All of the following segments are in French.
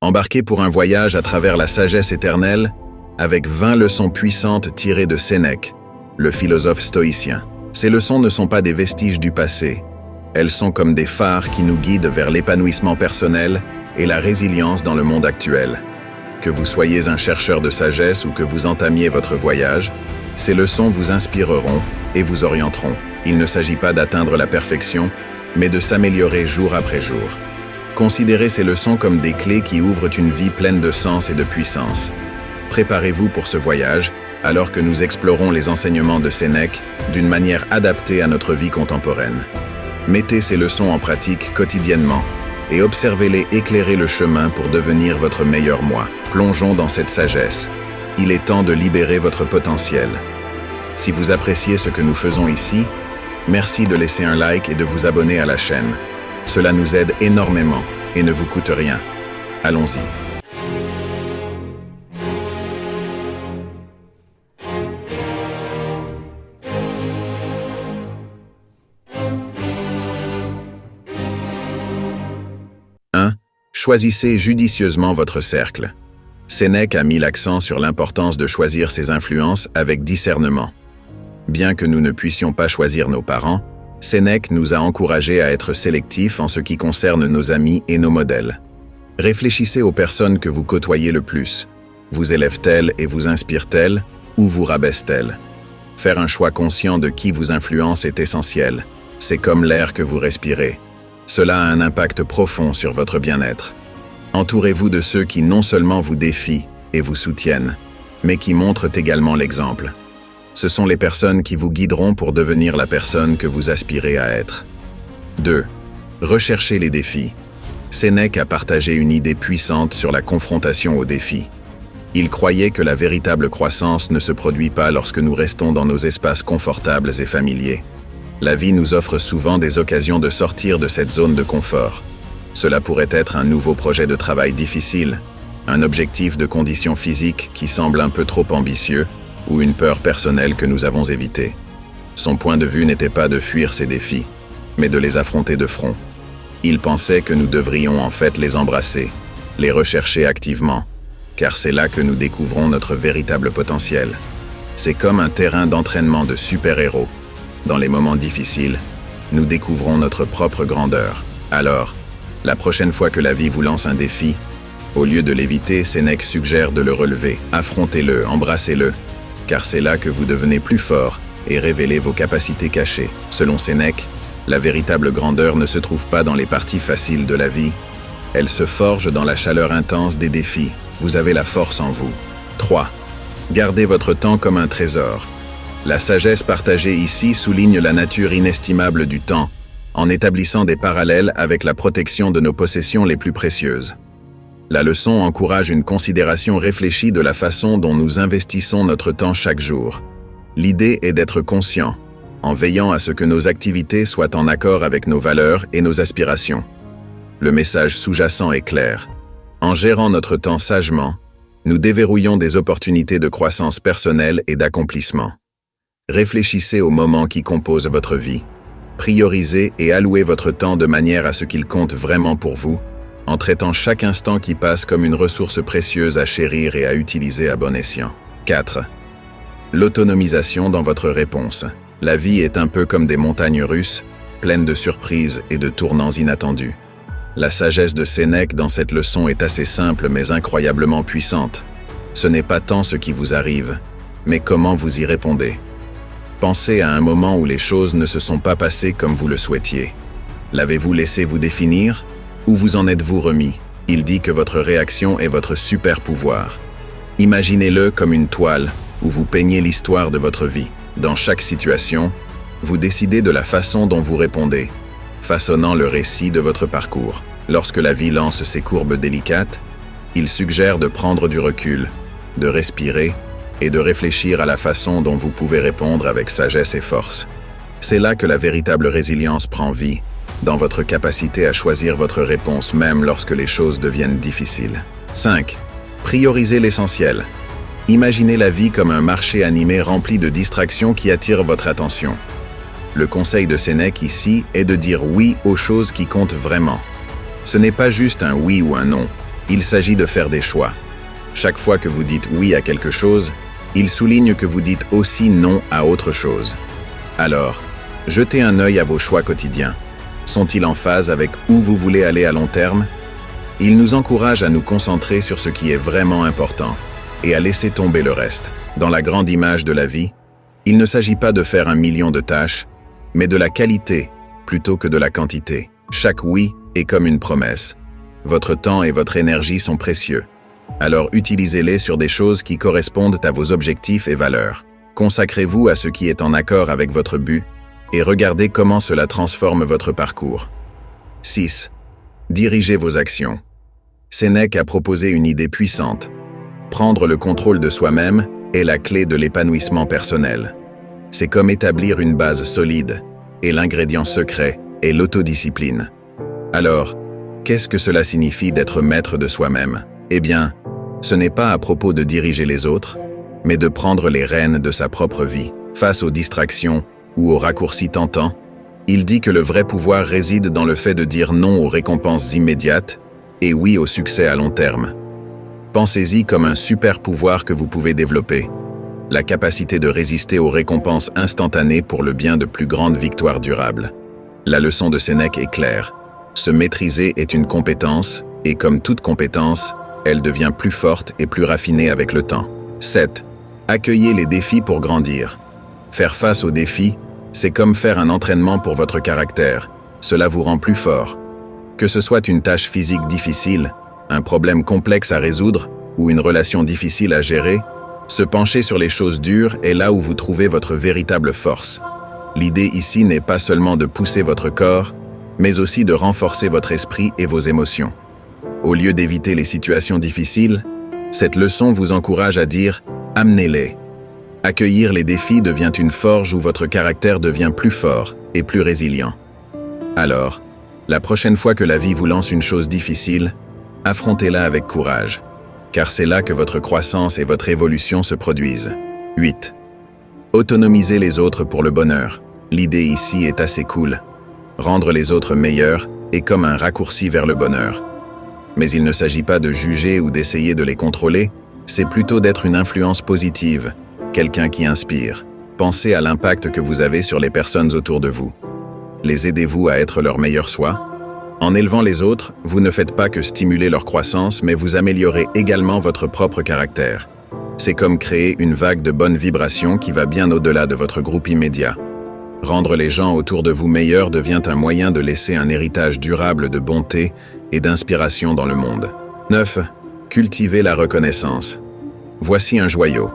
Embarquez pour un voyage à travers la sagesse éternelle avec 20 leçons puissantes tirées de Sénèque, le philosophe stoïcien. Ces leçons ne sont pas des vestiges du passé. Elles sont comme des phares qui nous guident vers l'épanouissement personnel et la résilience dans le monde actuel. Que vous soyez un chercheur de sagesse ou que vous entamiez votre voyage, ces leçons vous inspireront et vous orienteront. Il ne s'agit pas d'atteindre la perfection, mais de s'améliorer jour après jour. Considérez ces leçons comme des clés qui ouvrent une vie pleine de sens et de puissance. Préparez-vous pour ce voyage, alors que nous explorons les enseignements de Sénèque d'une manière adaptée à notre vie contemporaine. Mettez ces leçons en pratique quotidiennement et observez-les éclairer le chemin pour devenir votre meilleur moi. Plongeons dans cette sagesse. Il est temps de libérer votre potentiel. Si vous appréciez ce que nous faisons ici, merci de laisser un like et de vous abonner à la chaîne. Cela nous aide énormément et ne vous coûte rien. Allons-y. Choisissez judicieusement votre cercle. Sénèque a mis l'accent sur l'importance de choisir ses influences avec discernement. Bien que nous ne puissions pas choisir nos parents, Sénèque nous a encouragés à être sélectifs en ce qui concerne nos amis et nos modèles. Réfléchissez aux personnes que vous côtoyez le plus. Vous élèvent-elles et vous inspirent-elles ou vous rabaissent-elles? Faire un choix conscient de qui vous influence est essentiel. C'est comme l'air que vous respirez. Cela a un impact profond sur votre bien-être. Entourez-vous de ceux qui non seulement vous défient et vous soutiennent, mais qui montrent également l'exemple. Ce sont les personnes qui vous guideront pour devenir la personne que vous aspirez à être. 2. Recherchez les défis. Sénèque a partagé une idée puissante sur la confrontation aux défis. Il croyait que la véritable croissance ne se produit pas lorsque nous restons dans nos espaces confortables et familiers. La vie nous offre souvent des occasions de sortir de cette zone de confort. Cela pourrait être un nouveau projet de travail difficile, un objectif de condition physique qui semble un peu trop ambitieux, ou une peur personnelle que nous avons évitée. Son point de vue n'était pas de fuir ces défis, mais de les affronter de front. Il pensait que nous devrions en fait les embrasser, les rechercher activement, car c'est là que nous découvrons notre véritable potentiel. C'est comme un terrain d'entraînement de super-héros. Dans les moments difficiles, nous découvrons notre propre grandeur. Alors, la prochaine fois que la vie vous lance un défi, au lieu de l'éviter, Sénèque suggère de le relever. Affrontez-le, embrassez-le, car c'est là que vous devenez plus fort et révélez vos capacités cachées. Selon Sénèque, la véritable grandeur ne se trouve pas dans les parties faciles de la vie. Elle se forge dans la chaleur intense des défis. Vous avez la force en vous. 3. Gardez votre temps comme un trésor. La sagesse partagée ici souligne la nature inestimable du temps, en établissant des parallèles avec la protection de nos possessions les plus précieuses. La leçon encourage une considération réfléchie de la façon dont nous investissons notre temps chaque jour. L'idée est d'être conscient, en veillant à ce que nos activités soient en accord avec nos valeurs et nos aspirations. Le message sous-jacent est clair. En gérant notre temps sagement, nous déverrouillons des opportunités de croissance personnelle et d'accomplissement. Réfléchissez aux moments qui composent votre vie. Priorisez et allouez votre temps de manière à ce qu'il compte vraiment pour vous, en traitant chaque instant qui passe comme une ressource précieuse à chérir et à utiliser à bon escient. 4. L'autonomisation dans votre réponse. La vie est un peu comme des montagnes russes, pleines de surprises et de tournants inattendus. La sagesse de Sénèque dans cette leçon est assez simple mais incroyablement puissante. Ce n'est pas tant ce qui vous arrive, mais comment vous y répondez. Pensez à un moment où les choses ne se sont pas passées comme vous le souhaitiez. L'avez-vous laissé vous définir ou vous en êtes-vous remis? Il dit que votre réaction est votre super pouvoir. Imaginez-le comme une toile où vous peignez l'histoire de votre vie. Dans chaque situation, vous décidez de la façon dont vous répondez, façonnant le récit de votre parcours. Lorsque la vie lance ses courbes délicates, il suggère de prendre du recul, de respirer et de réfléchir à la façon dont vous pouvez répondre avec sagesse et force. C'est là que la véritable résilience prend vie, dans votre capacité à choisir votre réponse même lorsque les choses deviennent difficiles. 5. Priorisez l'essentiel. Imaginez la vie comme un marché animé rempli de distractions qui attirent votre attention. Le conseil de Sénèque ici est de dire oui aux choses qui comptent vraiment. Ce n'est pas juste un oui ou un non, Il s'agit de faire des choix. Chaque fois que vous dites oui à quelque chose, il souligne que vous dites aussi non à autre chose. Alors, jetez un œil à vos choix quotidiens. Sont-ils en phase avec où vous voulez aller à long terme? Il nous encourage à nous concentrer sur ce qui est vraiment important et à laisser tomber le reste. Dans la grande image de la vie, il ne s'agit pas de faire 1 million de tâches, mais de la qualité plutôt que de la quantité. Chaque oui est comme une promesse. Votre temps et votre énergie sont précieux. Alors utilisez-les sur des choses qui correspondent à vos objectifs et valeurs. Consacrez-vous à ce qui est en accord avec votre but et regardez comment cela transforme votre parcours. 6. Dirigez vos actions. Sénèque a proposé une idée puissante. Prendre le contrôle de soi-même est la clé de l'épanouissement personnel. C'est comme établir une base solide, et l'ingrédient secret est l'autodiscipline. Alors, qu'est-ce que cela signifie d'être maître de soi-même? Eh bien, ce n'est pas à propos de diriger les autres, mais de prendre les rênes de sa propre vie. Face aux distractions ou aux raccourcis tentants, il dit que le vrai pouvoir réside dans le fait de dire non aux récompenses immédiates et oui au succès à long terme. Pensez-y comme un super pouvoir que vous pouvez développer, la capacité de résister aux récompenses instantanées pour le bien de plus grandes victoires durables. La leçon de Sénèque est claire. Se maîtriser est une compétence, et comme toute compétence, elle devient plus forte et plus raffinée avec le temps. 7. Accueillez les défis pour grandir. Faire face aux défis, c'est comme faire un entraînement pour votre caractère. Cela vous rend plus fort. Que ce soit une tâche physique difficile, un problème complexe à résoudre ou une relation difficile à gérer, se pencher sur les choses dures est là où vous trouvez votre véritable force. L'idée ici n'est pas seulement de pousser votre corps, mais aussi de renforcer votre esprit et vos émotions. Au lieu d'éviter les situations difficiles, cette leçon vous encourage à dire « amenez-les ». Accueillir les défis devient une forge où votre caractère devient plus fort et plus résilient. Alors, la prochaine fois que la vie vous lance une chose difficile, affrontez-la avec courage, car c'est là que votre croissance et votre évolution se produisent. 8. Autonomiser les autres pour le bonheur. L'idée ici est assez cool. Rendre les autres meilleurs est comme un raccourci vers le bonheur. Mais il ne s'agit pas de juger ou d'essayer de les contrôler, c'est plutôt d'être une influence positive, quelqu'un qui inspire. Pensez à l'impact que vous avez sur les personnes autour de vous. Les aidez-vous à être leur meilleur soi? En élevant les autres, vous ne faites pas que stimuler leur croissance, mais vous améliorez également votre propre caractère. C'est comme créer une vague de bonnes vibrations qui va bien au-delà de votre groupe immédiat. Rendre les gens autour de vous meilleurs devient un moyen de laisser un héritage durable de bonté et d'inspiration dans le monde. 9. Cultivez la reconnaissance. Voici un joyau.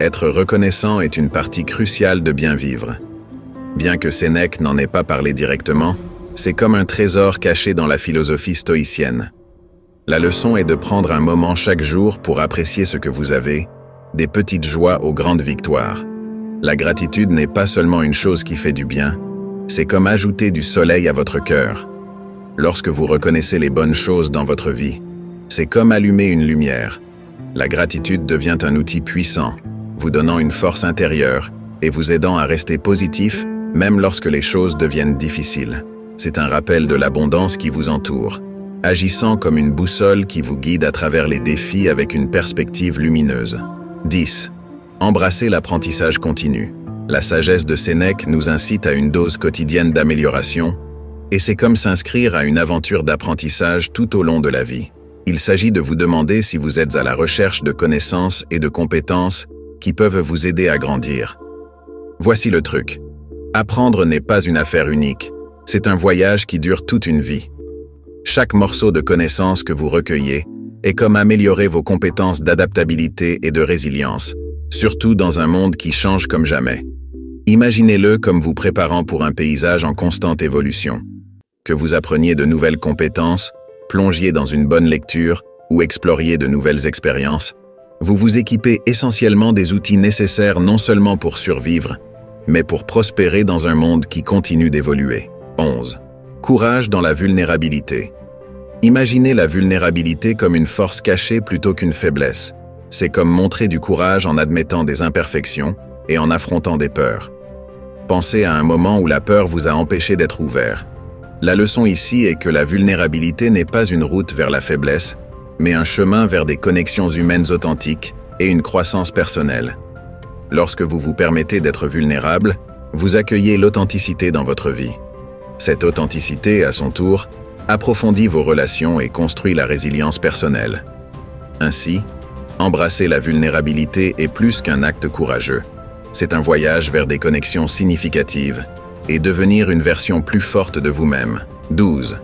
Être reconnaissant est une partie cruciale de bien vivre. Bien que Sénèque n'en ait pas parlé directement, c'est comme un trésor caché dans la philosophie stoïcienne. La leçon est de prendre un moment chaque jour pour apprécier ce que vous avez, des petites joies aux grandes victoires. La gratitude n'est pas seulement une chose qui fait du bien, c'est comme ajouter du soleil à votre cœur. Lorsque vous reconnaissez les bonnes choses dans votre vie, c'est comme allumer une lumière. La gratitude devient un outil puissant, vous donnant une force intérieure et vous aidant à rester positif même lorsque les choses deviennent difficiles. C'est un rappel de l'abondance qui vous entoure, agissant comme une boussole qui vous guide à travers les défis avec une perspective lumineuse. 10. Embrassez l'apprentissage continu. La sagesse de Sénèque nous incite à une dose quotidienne d'amélioration, et c'est comme s'inscrire à une aventure d'apprentissage tout au long de la vie. Il s'agit de vous demander si vous êtes à la recherche de connaissances et de compétences qui peuvent vous aider à grandir. Voici le truc. Apprendre n'est pas une affaire unique, c'est un voyage qui dure toute une vie. Chaque morceau de connaissances que vous recueillez est comme améliorer vos compétences d'adaptabilité et de résilience, surtout dans un monde qui change comme jamais. Imaginez-le comme vous préparant pour un paysage en constante évolution. Que vous appreniez de nouvelles compétences, plongiez dans une bonne lecture ou exploriez de nouvelles expériences, vous vous équipez essentiellement des outils nécessaires non seulement pour survivre, mais pour prospérer dans un monde qui continue d'évoluer. 11. Courage dans la vulnérabilité. Imaginez la vulnérabilité comme une force cachée plutôt qu'une faiblesse. C'est comme montrer du courage en admettant des imperfections et en affrontant des peurs. Pensez à un moment où la peur vous a empêché d'être ouvert. La leçon ici est que la vulnérabilité n'est pas une route vers la faiblesse, mais un chemin vers des connexions humaines authentiques et une croissance personnelle. Lorsque vous vous permettez d'être vulnérable, vous accueillez l'authenticité dans votre vie. Cette authenticité, à son tour, approfondit vos relations et construit la résilience personnelle. Ainsi, embrasser la vulnérabilité est plus qu'un acte courageux. C'est un voyage vers des connexions significatives et devenir une version plus forte de vous-même. 12.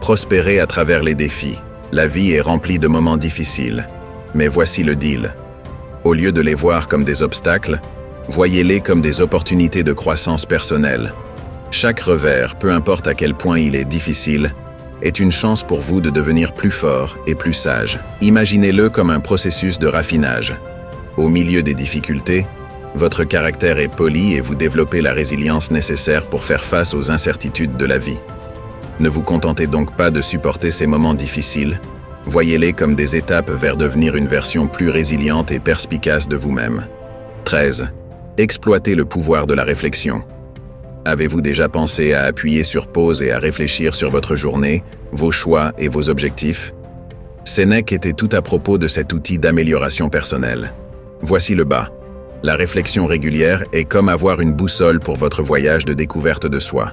Prospérer à travers les défis. La vie est remplie de moments difficiles, mais voici le deal. Au lieu de les voir comme des obstacles, voyez-les comme des opportunités de croissance personnelle. Chaque revers, peu importe à quel point il est difficile, est une chance pour vous de devenir plus fort et plus sage. Imaginez-le comme un processus de raffinage. Au milieu des difficultés, votre caractère est poli et vous développez la résilience nécessaire pour faire face aux incertitudes de la vie. Ne vous contentez donc pas de supporter ces moments difficiles, voyez-les comme des étapes vers devenir une version plus résiliente et perspicace de vous-même. 13. Exploitez le pouvoir de la réflexion. Avez-vous déjà pensé à appuyer sur pause et à réfléchir sur votre journée, vos choix et vos objectifs? Sénèque était tout à propos de cet outil d'amélioration personnelle. Voici le bas. La réflexion régulière est comme avoir une boussole pour votre voyage de découverte de soi.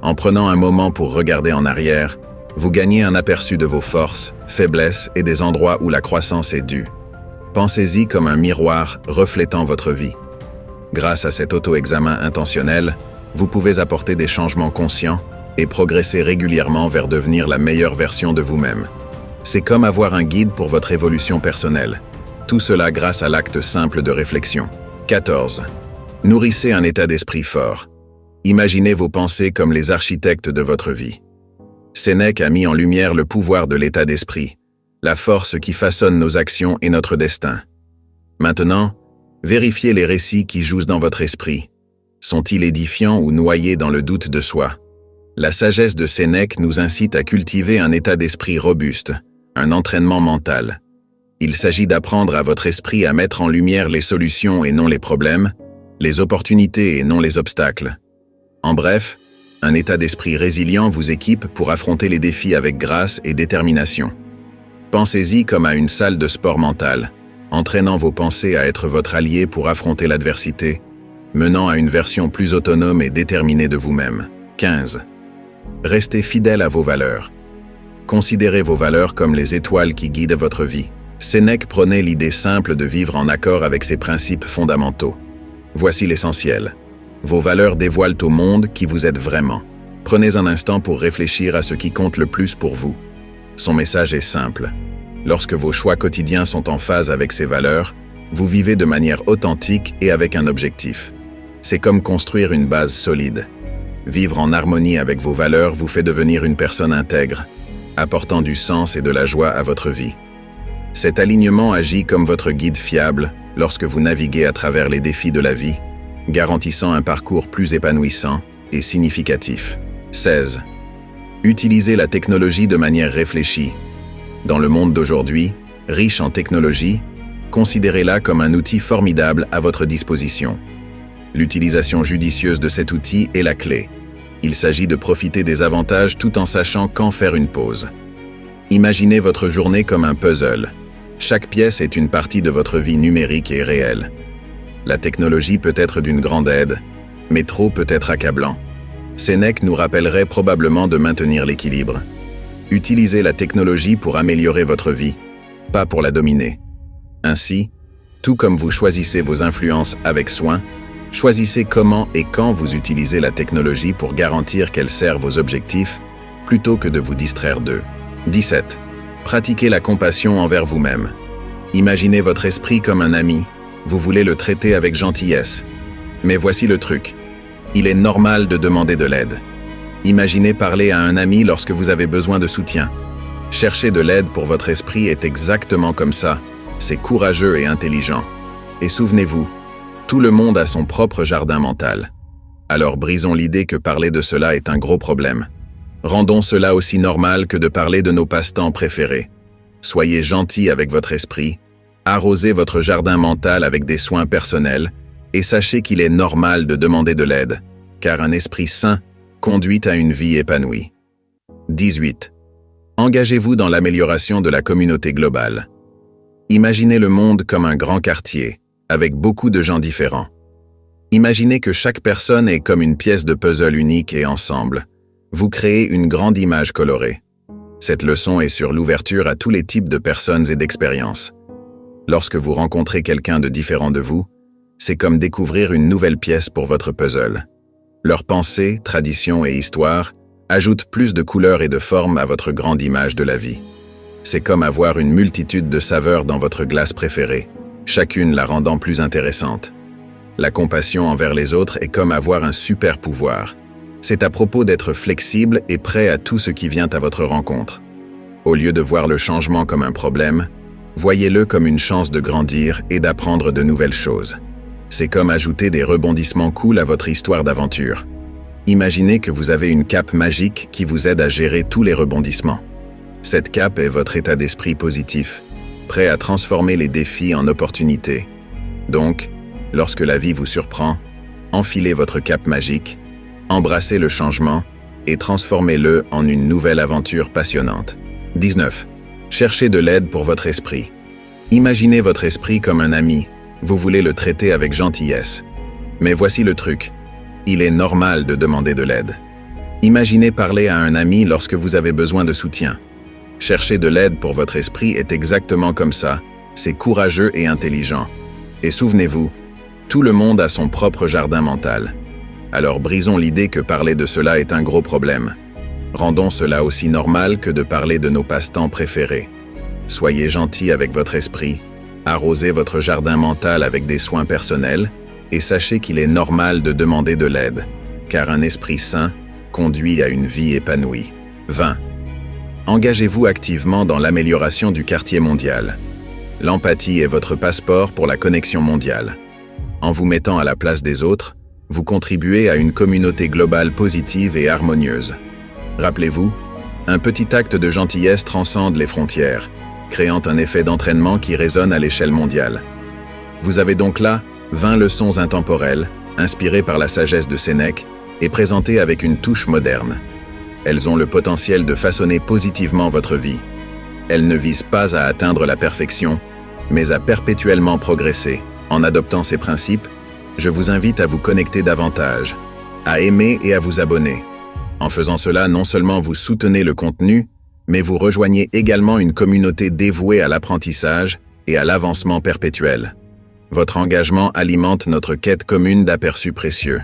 En prenant un moment pour regarder en arrière, vous gagnez un aperçu de vos forces, faiblesses et des endroits où la croissance est due. Pensez-y comme un miroir reflétant votre vie. Grâce à cet auto-examen intentionnel, vous pouvez apporter des changements conscients et progresser régulièrement vers devenir la meilleure version de vous-même. C'est comme avoir un guide pour votre évolution personnelle. Tout cela grâce à l'acte simple de réflexion. 14. Nourrissez un état d'esprit fort. Imaginez vos pensées comme les architectes de votre vie. Sénèque a mis en lumière le pouvoir de l'état d'esprit, la force qui façonne nos actions et notre destin. Maintenant, vérifiez les récits qui jouent dans votre esprit. Sont-ils édifiants ou noyés dans le doute de soi? La sagesse de Sénèque nous incite à cultiver un état d'esprit robuste, un entraînement mental. Il s'agit d'apprendre à votre esprit à mettre en lumière les solutions et non les problèmes, les opportunités et non les obstacles. En bref, un état d'esprit résilient vous équipe pour affronter les défis avec grâce et détermination. Pensez-y comme à une salle de sport mental, entraînant vos pensées à être votre allié pour affronter l'adversité, menant à une version plus autonome et déterminée de vous-même. 15. Restez fidèle à vos valeurs. Considérez vos valeurs comme les étoiles qui guident votre vie. Sénèque prônait l'idée simple de vivre en accord avec ses principes fondamentaux. Voici l'essentiel. Vos valeurs dévoilent au monde qui vous êtes vraiment. Prenez un instant pour réfléchir à ce qui compte le plus pour vous. Son message est simple. Lorsque vos choix quotidiens sont en phase avec ces valeurs, vous vivez de manière authentique et avec un objectif. C'est comme construire une base solide. Vivre en harmonie avec vos valeurs vous fait devenir une personne intègre, apportant du sens et de la joie à votre vie. Cet alignement agit comme votre guide fiable lorsque vous naviguez à travers les défis de la vie, garantissant un parcours plus épanouissant et significatif. 16. Utilisez la technologie de manière réfléchie. Dans le monde d'aujourd'hui, riche en technologie, considérez-la comme un outil formidable à votre disposition. L'utilisation judicieuse de cet outil est la clé. Il s'agit de profiter des avantages tout en sachant quand faire une pause. Imaginez votre journée comme un puzzle. Chaque pièce est une partie de votre vie numérique et réelle. La technologie peut être d'une grande aide, mais trop peut être accablant. Sénèque nous rappellerait probablement de maintenir l'équilibre. Utilisez la technologie pour améliorer votre vie, pas pour la dominer. Ainsi, tout comme vous choisissez vos influences avec soin, choisissez comment et quand vous utilisez la technologie pour garantir qu'elle sert vos objectifs, plutôt que de vous distraire d'eux. 17. Pratiquez la compassion envers vous-même. Imaginez votre esprit comme un ami. Vous voulez le traiter avec gentillesse. Mais voici le truc. Il est normal de demander de l'aide. Imaginez parler à un ami lorsque vous avez besoin de soutien. Chercher de l'aide pour votre esprit est exactement comme ça. C'est courageux et intelligent. Et souvenez-vous, tout le monde a son propre jardin mental. Alors brisons l'idée que parler de cela est un gros problème. Rendons cela aussi normal que de parler de nos passe-temps préférés. Soyez gentil avec votre esprit. Arrosez votre jardin mental avec des soins personnels et sachez qu'il est normal de demander de l'aide, car un esprit sain conduit à une vie épanouie. 18. Engagez-vous dans l'amélioration de la communauté globale. Imaginez le monde comme un grand quartier, avec beaucoup de gens différents. Imaginez que chaque personne est comme une pièce de puzzle unique et ensemble, vous créez une grande image colorée. Cette leçon est sur l'ouverture à tous les types de personnes et d'expériences. Lorsque vous rencontrez quelqu'un de différent de vous, c'est comme découvrir une nouvelle pièce pour votre puzzle. Leurs pensées, traditions et histoires ajoutent plus de couleurs et de formes à votre grande image de la vie. C'est comme avoir une multitude de saveurs dans votre glace préférée, chacune la rendant plus intéressante. La compassion envers les autres est comme avoir un super pouvoir. C'est à propos d'être flexible et prêt à tout ce qui vient à votre rencontre. Au lieu de voir le changement comme un problème, voyez-le comme une chance de grandir et d'apprendre de nouvelles choses. C'est comme ajouter des rebondissements cool à votre histoire d'aventure. Imaginez que vous avez une cape magique qui vous aide à gérer tous les rebondissements. Cette cape est votre état d'esprit positif, prêt à transformer les défis en opportunités. Donc, lorsque la vie vous surprend, enfilez votre cape magique, embrassez le changement et transformez-le en une nouvelle aventure passionnante. 19. Cherchez de l'aide pour votre esprit. Imaginez votre esprit comme un ami. Vous voulez le traiter avec gentillesse. Mais voici le truc. Il est normal de demander de l'aide. Imaginez parler à un ami lorsque vous avez besoin de soutien. Chercher de l'aide pour votre esprit est exactement comme ça. C'est courageux et intelligent. Et souvenez-vous, tout le monde a son propre jardin mental. Alors brisons l'idée que parler de cela est un gros problème. Rendons cela aussi normal que de parler de nos passe-temps préférés. Soyez gentil avec votre esprit, arrosez votre jardin mental avec des soins personnels, et sachez qu'il est normal de demander de l'aide, car un esprit sain conduit à une vie épanouie. 20. Engagez-vous activement dans l'amélioration du quartier mondial. L'empathie est votre passeport pour la connexion mondiale. En vous mettant à la place des autres, vous contribuez à une communauté globale positive et harmonieuse. Rappelez-vous, un petit acte de gentillesse transcende les frontières, créant un effet d'entraînement qui résonne à l'échelle mondiale. Vous avez donc là 20 leçons intemporelles, inspirées par la sagesse de Sénèque et présentées avec une touche moderne. Elles ont le potentiel de façonner positivement votre vie. Elles ne visent pas à atteindre la perfection, mais à perpétuellement progresser. En adoptant ces principes, je vous invite à vous connecter davantage, à aimer et à vous abonner. En faisant cela, non seulement vous soutenez le contenu, mais vous rejoignez également une communauté dévouée à l'apprentissage et à l'avancement perpétuel. Votre engagement alimente notre quête commune d'aperçus précieux.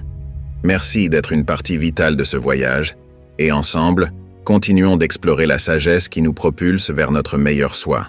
Merci d'être une partie vitale de ce voyage, et ensemble, continuons d'explorer la sagesse qui nous propulse vers notre meilleur soi.